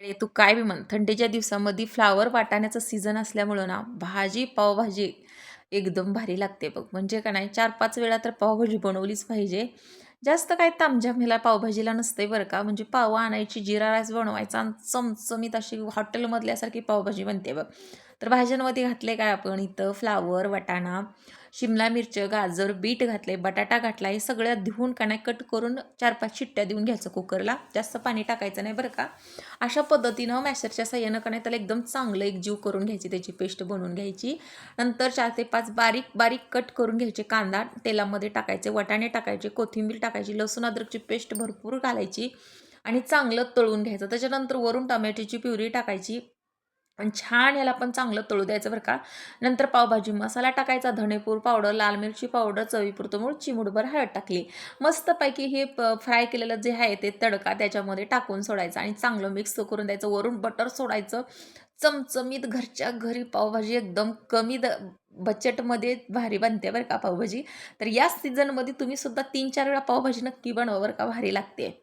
तू काय बी म्हण, थंडीच्या दिवसामध्ये फ्लावर वाटाण्याचं सीझन असल्यामुळं ना, भाजी, पावभाजी एकदम भारी लागते बघ. म्हणजे का नाही 4-5 वेळा तर पावभाजी बनवलीच पाहिजे. जास्त काय तामझाम ह्याला पावभाजीला नसते बरं का. म्हणजे पाव आणायची, जीरा राईस बनवायचा आणि चमचमीत अशी हॉटेलमधल्यासारखी पावभाजी बनते बघ. तर भाज्यांमध्ये घातले काय आपण इथं फ्लावर, वाटाणा, शिमला मिरच, गाजर, बीट घातले, बटाटा घातला. हे सगळं धुवून का नाही कट करून 4-5 शिट्ट्या देऊन घ्यायचं कुकरला. जास्त पाणी टाकायचं नाही बरं का. अशा पद्धतीनं मॅशरच्या साह्यानं का नाही त्याला एकदम चांगलं एकजीव करून घ्यायची, त्याची पेस्ट बनवून घ्यायची. नंतर 4 ते 5 बारीक बारीक कट करून घ्यायचे कांदा तेलामध्ये टाकायचे, वाटाणे टाकायचे, कोथिंबीर टाकायची, लसूण अद्रकची पेस्ट भरपूर घालायची आणि चांगलं तळून घ्यायचं. त्याच्यानंतर वरून टोमॅटोची प्युरी टाकायची आणि छान याला पण चांगलं तळू द्यायचं बरं का. नंतर पावभाजी मसाला टाकायचा, धणेपूड पावडर, लाल मिरची पावडर, चवीपुरतं मीठ, चिमूटभर हळद टाकली. मस्तपैकी हे फ्राय केलेलं जे आहे ते तडका त्याच्यामध्ये टाकून सोडायचा आणि चांगलं मिक्स करून द्यायचं. वरून बटर सोडायचं. चमचमीत घरच्या घरी पावभाजी एकदम कमी बजेटमध्ये भारी बनते बरं का पावभाजी. तर या सीझनमध्ये तुम्ही सुद्धा 3-4 वेळा पावभाजी नक्की बनवा बरं का, भारी लागते.